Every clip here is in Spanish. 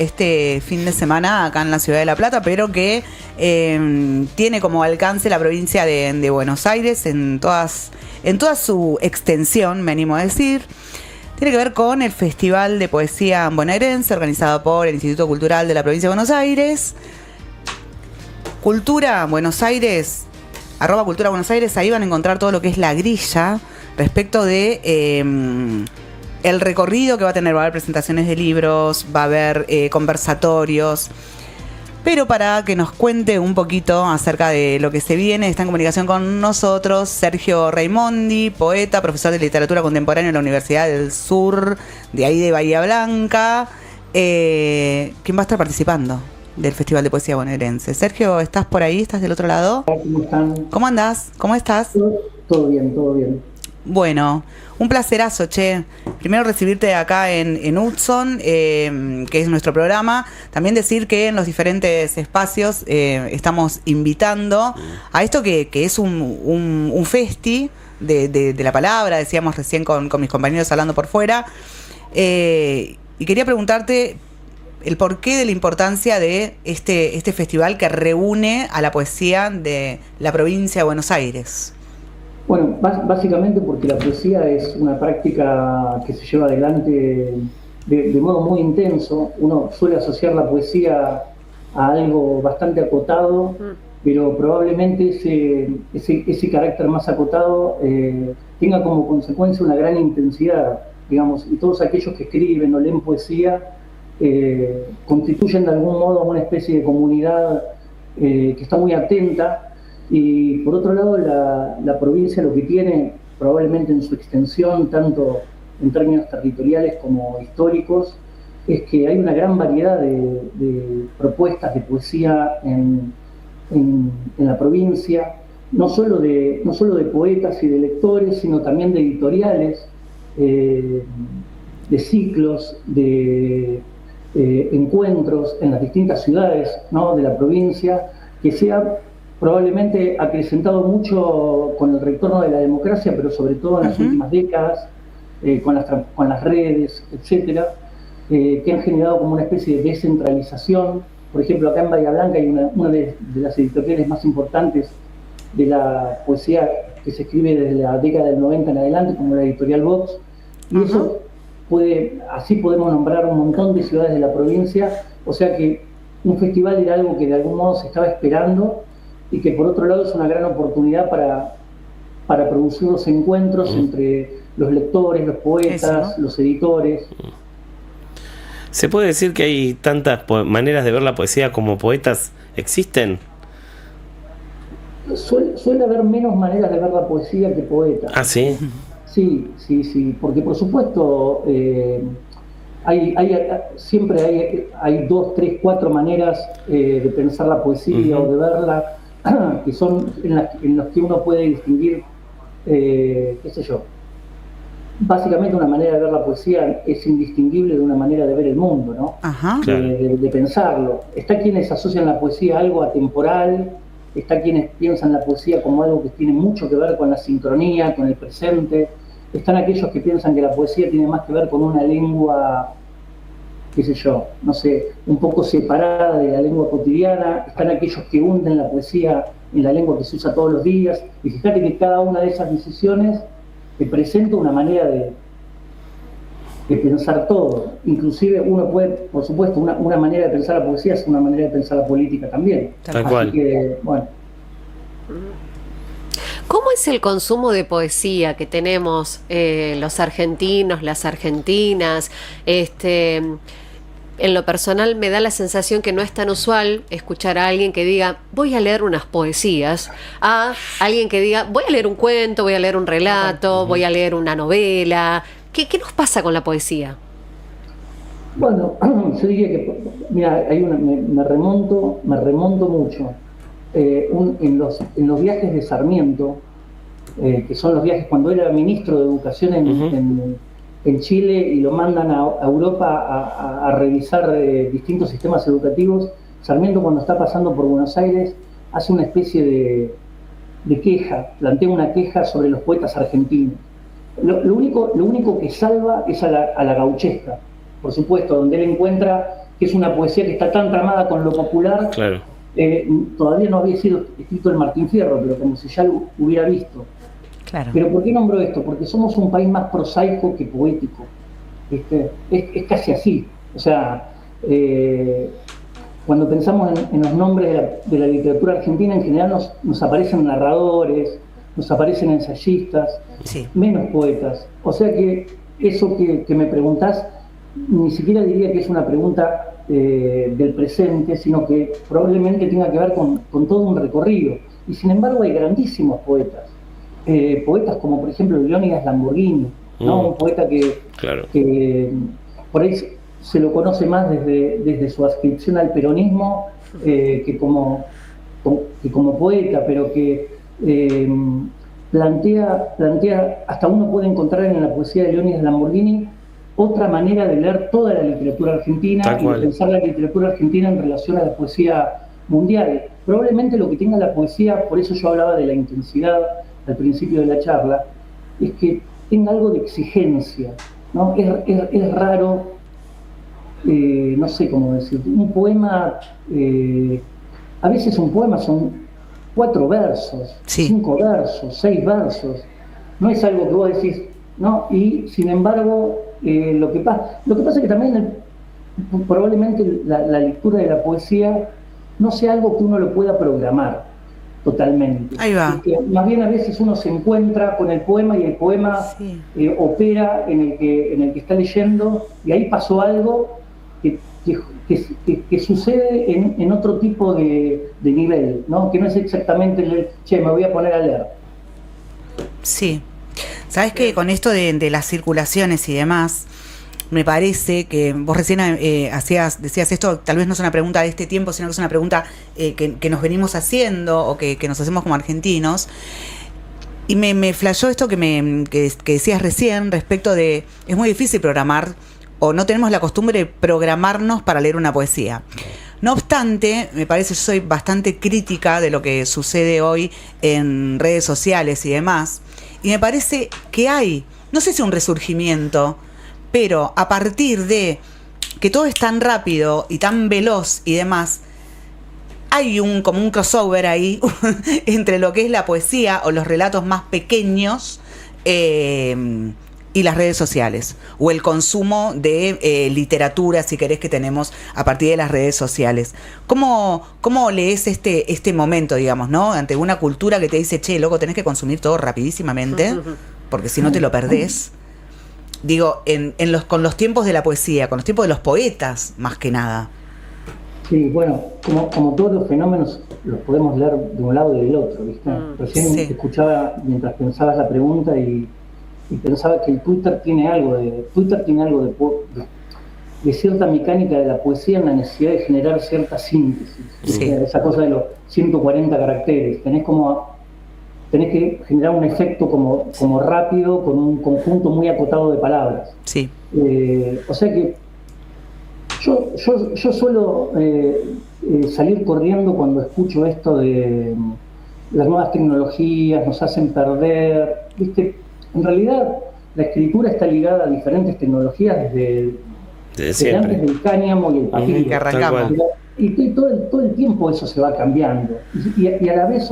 este fin de semana acá en la ciudad de La Plata, pero que tiene como alcance la provincia de Buenos Aires en toda su extensión, me animo a decir. Tiene que ver con el Festival de Poesía Bonaerense, organizado por el Instituto Cultural de la Provincia de Buenos Aires. Cultura Buenos Aires, @Cultura Buenos Aires, ahí van a encontrar todo lo que es la grilla respecto de el recorrido que va a tener. Va a haber presentaciones de libros, va a haber conversatorios. Pero para que nos cuente un poquito acerca de lo que se viene, está en comunicación con nosotros Sergio Raimondi, poeta, profesor de literatura contemporánea en la Universidad del Sur, de ahí de Bahía Blanca, quien va a estar participando del Festival de Poesía Bonaerense. Sergio, ¿estás por ahí? ¿Estás del otro lado? ¿Cómo están? ¿Cómo andás? ¿Cómo estás? Todo bien, todo bien. Bueno, un placerazo, che. Primero recibirte acá en Hudson, que es nuestro programa. También decir que en los diferentes espacios estamos invitando a esto que es un festi de la palabra, decíamos recién con mis compañeros hablando por fuera. Y quería preguntarte el porqué de la importancia de este festival que reúne a la poesía de la provincia de Buenos Aires. Bueno, básicamente porque la poesía es una práctica que se lleva adelante de modo muy intenso. Uno suele asociar la poesía a algo bastante acotado, pero probablemente ese carácter más acotado tenga como consecuencia una gran intensidad, digamos, y todos aquellos que escriben o leen poesía constituyen de algún modo una especie de comunidad que está muy atenta. Y por otro lado, la provincia lo que tiene, probablemente en su extensión, tanto en términos territoriales como históricos, es que hay una gran variedad de propuestas de poesía en la provincia, no solo de poetas y de lectores, sino también de editoriales, de ciclos, de encuentros en las distintas ciudades, ¿no?, de la provincia, que se ha probablemente acrecentado mucho con el retorno de la democracia, pero sobre todo en las últimas décadas, con las redes, etcétera, que han generado como una especie de descentralización. Por ejemplo, acá en Bahía Blanca hay una de las editoriales más importantes de la poesía que se escribe desde la década del 90 en adelante, como la editorial Vox, y eso así podemos nombrar un montón de ciudades de la provincia. O sea que un festival era algo que de algún modo se estaba esperando, y que por otro lado es una gran oportunidad para producir los encuentros entre los lectores, los poetas, los editores. ¿Se puede decir que hay tantas maneras de ver la poesía como poetas existen? Suele haber menos maneras de ver la poesía que poetas. ¿Ah, sí? Sí, porque por supuesto siempre hay 2, 3, 4 maneras de pensar la poesía o de verla, que son en los que uno puede distinguir, básicamente una manera de ver la poesía es indistinguible de una manera de ver el mundo, ¿no? De pensarlo. Está quienes asocian la poesía a algo atemporal, está quienes piensan la poesía como algo que tiene mucho que ver con la sincronía, con el presente, están aquellos que piensan que la poesía tiene más que ver con una lengua, un poco separada de la lengua cotidiana. Están aquellos que hunden la poesía en la lengua que se usa todos los días. Y fíjate que cada una de esas decisiones te presenta una manera de pensar todo. Inclusive uno puede, por supuesto, una manera de pensar la poesía es una manera de pensar la política también. Tal cual. Así que, bueno. ¿Cómo es el consumo de poesía que tenemos los argentinos, las argentinas? En lo personal me da la sensación que no es tan usual escuchar a alguien que diga voy a leer unas poesías, a alguien que diga voy a leer un cuento, voy a leer un relato, voy a leer una novela. ¿Qué nos pasa con la poesía? Bueno, yo diría que, mira, me remonto mucho. En los viajes de Sarmiento, que son los viajes cuando era ministro de Educación en Chile y lo mandan a Europa a revisar distintos sistemas educativos, Sarmiento, cuando está pasando por Buenos Aires, hace una especie de queja, plantea una queja sobre los poetas argentinos. Lo único que salva es a la gauchesca, por supuesto, donde él encuentra que es una poesía que está tan tramada con lo popular. Claro. Todavía no había sido escrito el Martín Fierro, pero como si ya lo hubiera visto. Claro. Pero ¿por qué nombro esto? Porque somos un país más prosaico que poético. ¿Viste? Es casi así. O sea, cuando pensamos en los nombres de la literatura argentina, en general nos aparecen narradores, nos aparecen ensayistas, Sí. menos poetas. O sea que eso que me preguntás, ni siquiera diría que es una pregunta del presente, sino que probablemente tenga que ver con todo un recorrido. Y sin embargo hay grandísimos poetas. Poetas como por ejemplo Leónidas Lamborghini, ¿no? Un poeta Claro. que por ahí se lo conoce más desde su adscripción al peronismo que como poeta, pero que plantea, hasta uno puede encontrar en la poesía de Leónidas Lamborghini otra manera de leer toda la literatura argentina y de pensar la literatura argentina en relación a la poesía mundial. Probablemente lo que tenga la poesía, por eso yo hablaba de la intensidad al principio de la charla, es que tenga algo de exigencia, ¿no? Es raro, no sé cómo decir, un poema, a veces un poema son 4 versos, Sí. 5 versos, 6 versos, no es algo que vos decís, ¿no? Y sin embargo, lo que pasa es que también probablemente la lectura de la poesía no sea algo que uno lo pueda programar totalmente. Ahí va. Más bien a veces uno se encuentra con el poema y el poema Sí. opera en el que está leyendo, y ahí pasó algo que sucede en otro tipo de nivel, ¿no? Que no es exactamente che, me voy a poner a leer. Sí. Sabes que con esto de las circulaciones y demás, me parece que vos recién decías esto, tal vez no es una pregunta de este tiempo, sino que es una pregunta que nos venimos haciendo o que nos hacemos como argentinos. Y me flashó esto que decías recién respecto de, es muy difícil programar, o no tenemos la costumbre de programarnos para leer una poesía. No obstante, me parece, yo soy bastante crítica de lo que sucede hoy en redes sociales y demás, y me parece que hay, no sé si un resurgimiento, pero a partir de que todo es tan rápido y tan veloz y demás, hay como un crossover ahí entre lo que es la poesía o los relatos más pequeños y las redes sociales, o el consumo de literatura, si querés, que tenemos a partir de las redes sociales. ¿Cómo lees este momento, digamos, ¿no? Ante una cultura que te dice, che, loco, tenés que consumir todo rapidísimamente, porque si no te lo perdés. Digo, con los tiempos de la poesía, con los tiempos de los poetas, más que nada. Sí, bueno, como todos los fenómenos los podemos leer de un lado y del otro, ¿viste? Recién Sí. escuchaba mientras pensabas la pregunta y pensaba que el Twitter tiene algo de cierta mecánica de la poesía en la necesidad de generar cierta síntesis. Sí. Esa cosa de los 140 caracteres. Tenés que generar un efecto como rápido con un conjunto muy acotado de palabras. Sí. O sea que yo suelo salir corriendo cuando escucho esto de las nuevas tecnologías nos hacen perder, ¿viste? En realidad la escritura está ligada a diferentes tecnologías desde antes del cáñamo y el papiro. Que arrancamos. Y todo el tiempo eso se va cambiando. Y a la vez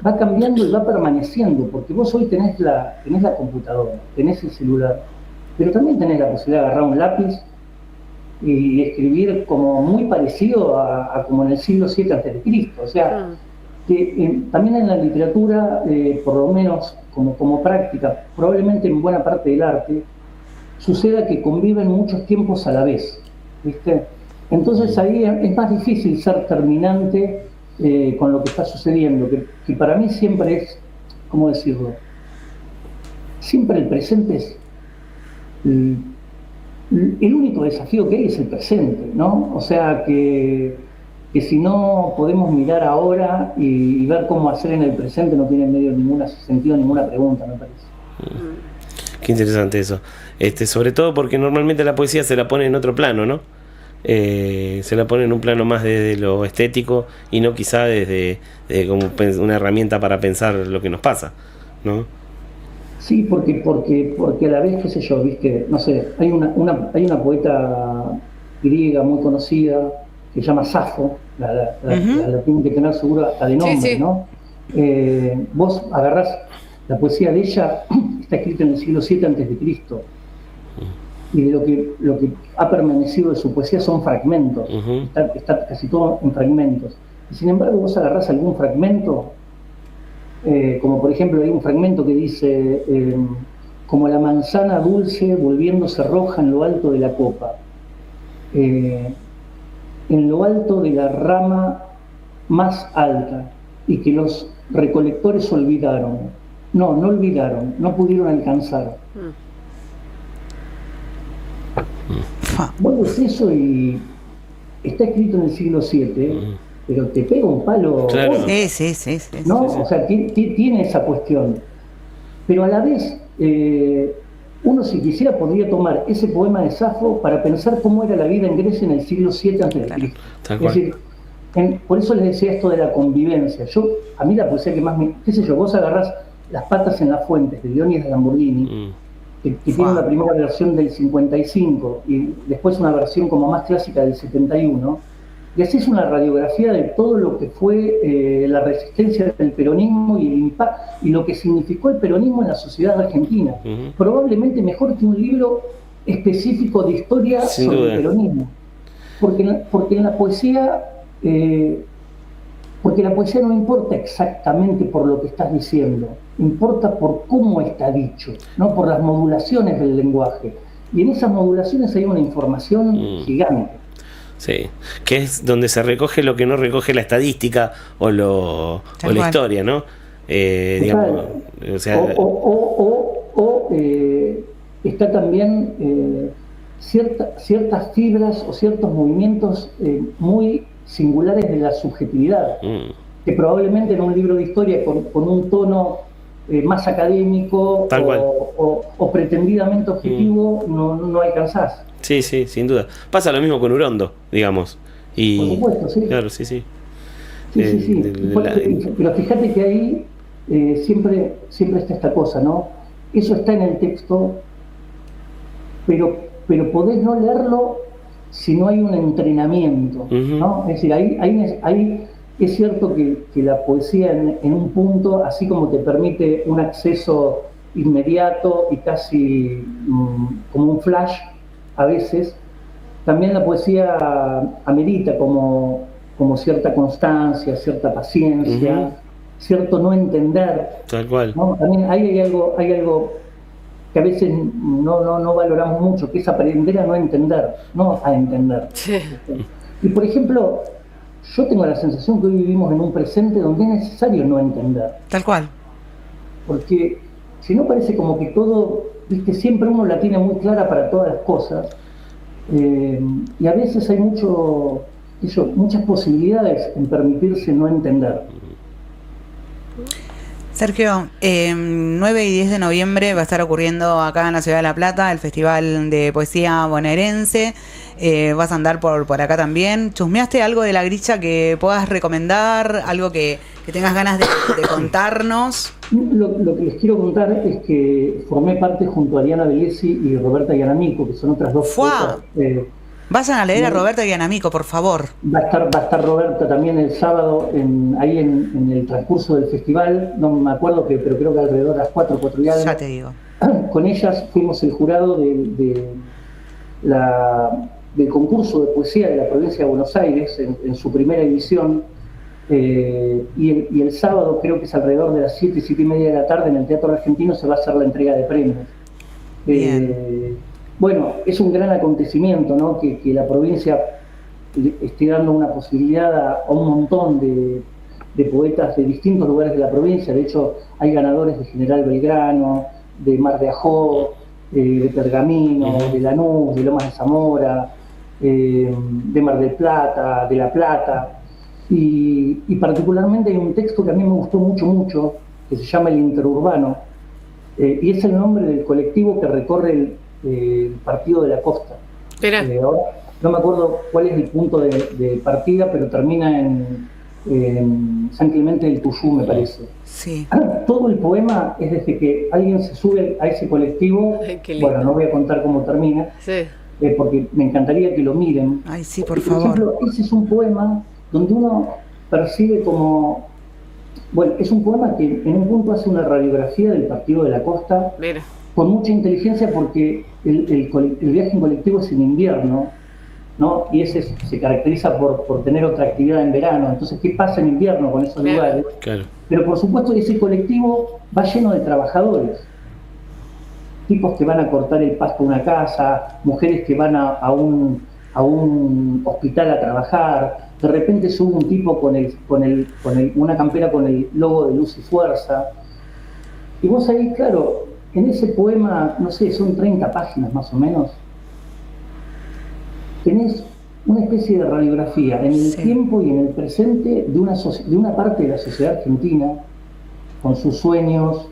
va cambiando y va permaneciendo, porque vos hoy tenés la computadora, tenés el celular, pero también tenés la posibilidad de agarrar un lápiz y escribir como muy parecido a como en el siglo VII a.C. O sea, que también en la literatura, por lo menos como práctica, probablemente en buena parte del arte, suceda que conviven muchos tiempos a la vez, ¿viste? Entonces ahí es más difícil ser terminante con lo que está sucediendo, que para mí siempre es, ¿cómo decirlo? Siempre el presente es el único desafío que hay, es el presente, ¿no? O sea que si no podemos mirar ahora y ver cómo hacer en el presente, no tiene medio sentido ninguna pregunta, me parece. Qué interesante eso. Sobre todo porque normalmente la poesía se la pone en otro plano, ¿no? Se la pone en un plano más desde lo estético y no quizá desde como una herramienta para pensar lo que nos pasa, ¿no? Sí, porque a la vez, qué sé yo, viste, no sé, hay una poeta griega muy conocida, que se llama Safo, la tienen que tener seguro hasta de nombre, Sí, sí. ¿no? Vos agarrás la poesía de ella, está escrita en el siglo VII a.C., y lo que ha permanecido de su poesía son fragmentos, está casi todo en fragmentos. Y sin embargo, vos agarrás algún fragmento, como por ejemplo hay un fragmento que dice, como la manzana dulce volviéndose roja en lo alto de la copa, en lo alto de la rama más alta, y que los recolectores olvidaron. No olvidaron, no pudieron alcanzar. Vos ves eso y está escrito en el siglo VII, pero te pega un palo. Claro. Sí. ¿No? O sea, tiene esa cuestión. Pero a la vez, uno si quisiera podría tomar ese poema de Safo para pensar cómo era la vida en Grecia en el siglo VII a.C. Tal Es decir, por eso les decía esto de la convivencia. A mí la poesía que más me... qué sé yo, vos agarrás Las patas en las fuentes de Leónidas Lamborghini, que tiene una primera versión del 55 y después una versión como más clásica del 71, y así es una radiografía de todo lo que fue la resistencia del peronismo y el impacto y lo que significó el peronismo en la sociedad argentina. Probablemente mejor que un libro específico de historia Sin sobre duda. el peronismo. Porque en la poesía... porque la poesía no importa exactamente por lo que estás diciendo, importa por cómo está dicho, no por las modulaciones del lenguaje. Y en esas modulaciones hay una información gigante. Sí, que es donde se recoge lo que no recoge la estadística o la historia, ¿no? Digamos, o sea, está también ciertas fibras o ciertos movimientos muy singulares de la subjetividad, que probablemente en un libro de historia con un tono más académico o pretendidamente objetivo no alcanzás. Sí, sin duda. Pasa lo mismo con Urondo, digamos. Y, por supuesto, sí. Claro, sí. Sí. Pero fíjate que ahí siempre está esta cosa, ¿no? Eso está en el texto, pero podés no leerlo si no hay un entrenamiento, ¿no? Es decir, ahí es cierto que la poesía en un punto, así como te permite un acceso inmediato y casi como un flash a veces, también la poesía amerita como cierta constancia, cierta paciencia, cierto no entender. Tal cual. ¿No? También hay algo que a veces no valoramos mucho, que es aprender a no entender, no a entender. Sí. Y por ejemplo, yo tengo la sensación que hoy vivimos en un presente donde es necesario no entender. Tal cual. Porque si no parece como que todo, viste, siempre uno la tiene muy clara para todas las cosas, y a veces hay muchas posibilidades en permitirse no entender. Sergio, 9 y 10 de noviembre va a estar ocurriendo acá en la Ciudad de La Plata el Festival de Poesía Bonaerense. Vas a andar por acá también. ¿Chusmeaste algo de la grilla que puedas recomendar? ¿Algo que tengas ganas de contarnos? Lo que les quiero contar es que formé parte junto a Ariana Bellesi y Roberta Yanamico, que son otras dos poetas. Vayan a leer a Roberta Yanamico, por favor. Va a estar Roberta también el sábado ahí en el transcurso del festival, no me acuerdo, pero creo que alrededor de las 4 y algo. Ya te digo. Con ellas fuimos el jurado del concurso de poesía de la provincia de Buenos Aires en su primera edición, y el sábado, creo que es alrededor de las 7 y media de la tarde, en el Teatro Argentino se va a hacer la entrega de premios. Bueno, es un gran acontecimiento, ¿no? Que la provincia esté dando una posibilidad a un montón de poetas de distintos lugares de la provincia. De hecho, hay ganadores de General Belgrano, de Mar de Ajó, de Pergamino, de Lanús, de Lomas de Zamora, de Mar del Plata, de La Plata. Y particularmente hay un texto que a mí me gustó mucho, que se llama El Interurbano, y es el nombre del colectivo que recorre el Partido de la Costa. Ahora no me acuerdo cuál es el punto de partida, pero termina en San Clemente del Tuyú, me parece. Sí. Todo el poema es desde que alguien se sube a ese colectivo. Ay, qué lindo. Bueno, no voy a contar cómo termina, Sí. porque me encantaría que lo miren. Ay, sí, por Por favor. ejemplo, ese es un poema donde uno percibe como... Bueno, es un poema que en un punto hace una radiografía del partido de la costa Mira. con mucha inteligencia, porque el viaje en colectivo es en invierno, ¿no? Y ese se caracteriza por tener otra actividad en verano. Entonces, ¿qué pasa en invierno con esos Claro. lugares? Claro. Pero por supuesto ese colectivo va lleno de trabajadores, tipos que van a cortar el pasto de una casa, mujeres que van a un hospital a trabajar. De repente sube un tipo con una campera con el logo de Luz y Fuerza. Y vos ahí, claro, en ese poema, no sé, son 30 páginas más o menos, tenés una especie de radiografía en el Sí. tiempo y en el presente de una parte de la sociedad argentina, con sus sueños,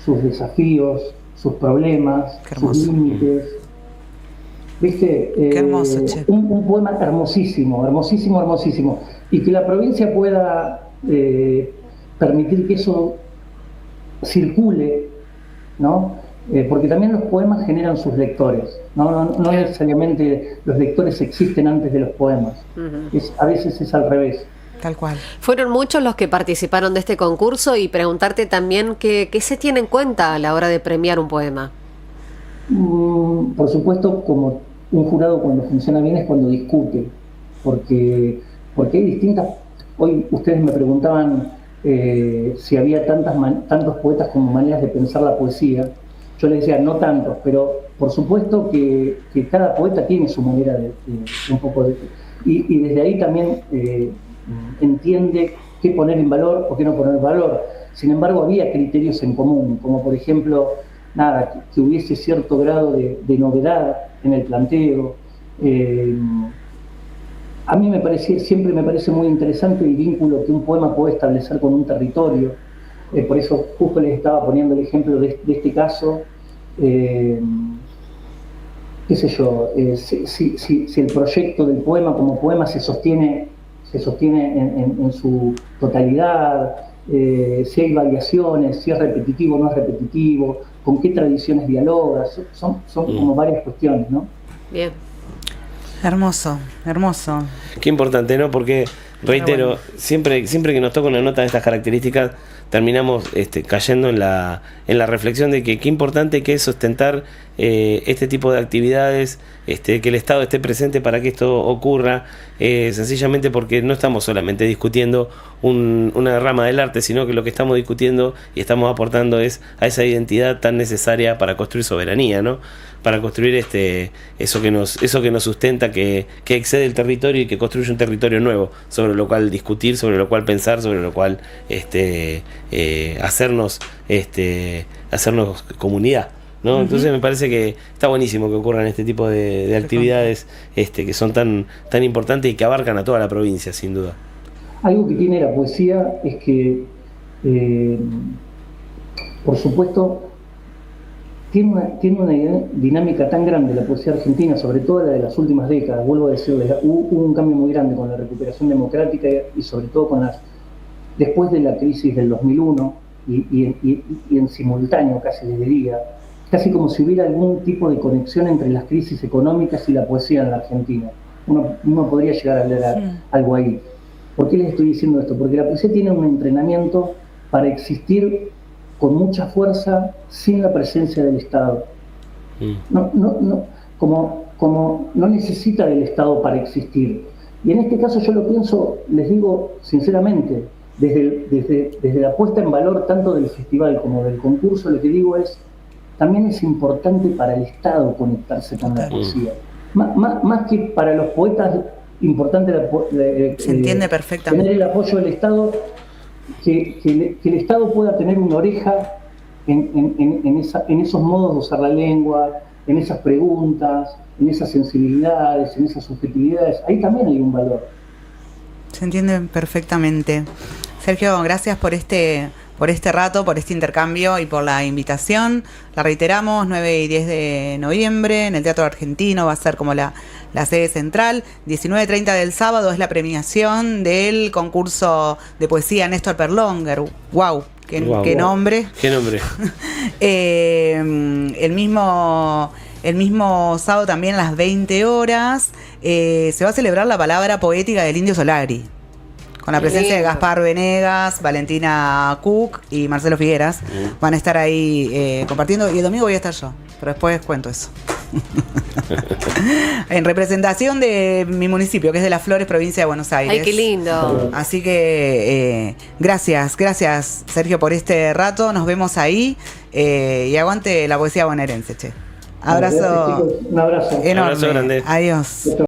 sus desafíos, sus problemas, Qué sus hermoso. límites. ¿Viste? Qué hermoso, che. Un poema hermosísimo, hermosísimo, hermosísimo. Y que la provincia pueda permitir que eso circule, ¿no? Porque también los poemas generan sus lectores, no necesariamente los lectores existen antes de los poemas. A veces es al revés. Tal cual. Fueron muchos los que participaron de este concurso, y preguntarte también qué se tiene en cuenta a la hora de premiar un poema. Por supuesto, como un jurado cuando funciona bien es cuando discute, porque hay distintas... Hoy ustedes me preguntaban si había tantos poetas como maneras de pensar la poesía. Yo les decía, no tantos, pero por supuesto que cada poeta tiene su manera de un poco de... Y desde ahí también entiende qué poner en valor o qué no poner en valor. Sin embargo, había criterios en común, como por ejemplo, que hubiese cierto grado de novedad en el planteo. A mí siempre me parece muy interesante el vínculo que un poema puede establecer con un territorio. Por eso justo les estaba poniendo el ejemplo de este caso. Qué sé yo, si el proyecto del poema como poema se sostiene en su totalidad, si hay variaciones, si es repetitivo o no es repetitivo, con qué tradiciones dialoga, son como varias cuestiones, ¿no? Bien. Hermoso, hermoso. Qué importante, ¿no? Porque, reitero, Bueno. siempre que nos toca una nota de estas características, terminamos cayendo en la reflexión de que qué importante que es sustentar este tipo de actividades, que el Estado esté presente para que esto ocurra, sencillamente porque no estamos solamente discutiendo una rama del arte, sino que lo que estamos discutiendo y estamos aportando es a esa identidad tan necesaria para construir soberanía, ¿no? Para construir eso que nos sustenta, que excede el territorio y que construye un territorio nuevo, sobre lo cual discutir, sobre lo cual pensar, sobre lo cual hacernos comunidad, ¿no? Entonces me parece que está buenísimo que ocurran este tipo de actividades que son tan importantes y que abarcan a toda la provincia, sin duda. Algo que tiene la poesía es que, por supuesto, tiene una dinámica tan grande la poesía argentina, sobre todo la de las últimas décadas. Vuelvo a decirles, hubo un cambio muy grande con la recuperación democrática y sobre todo después de la crisis del 2001 y en simultáneo, casi les diría, casi como si hubiera algún tipo de conexión entre las crisis económicas y la poesía en la Argentina. Uno podría llegar a leer algo ahí. ¿Por qué les estoy diciendo esto? Porque la poesía tiene un entrenamiento para existir con mucha fuerza sin la presencia del Estado. Como no necesita del Estado para existir. Y en este caso yo lo pienso, les digo sinceramente, desde la puesta en valor tanto del festival como del concurso, lo que digo es, también es importante para el Estado conectarse con la poesía. Más que para los poetas, importante Se entiende perfectamente. tener el apoyo del Estado, que el Estado pueda tener una oreja en esos modos de usar la lengua, en esas preguntas, en esas sensibilidades, en esas subjetividades. Ahí también hay un valor. Se entiende perfectamente. Sergio, gracias por este rato, por este intercambio y por la invitación. La reiteramos, 9 y 10 de noviembre en el Teatro Argentino, va a ser como la sede central. 19:30 del sábado es la premiación del concurso de poesía Néstor Perlonger. ¡Wow! ¡Qué nombre! ¡Qué nombre! El El mismo sábado también a las 20 horas se va a celebrar la palabra poética del Indio Solari, con la presencia de Gaspar Venegas, Valentina Cook y Marcelo Figueras. Van a estar ahí compartiendo, y el domingo voy a estar yo, pero después cuento eso. En representación de mi municipio, que es de Las Flores, provincia de Buenos Aires. Ay, qué lindo. Así que gracias Sergio por este rato, nos vemos ahí y aguante la poesía bonaerense, che. Abrazo. Gracias, chicos. Un abrazo. Enorme. Abrazo grande. Adiós.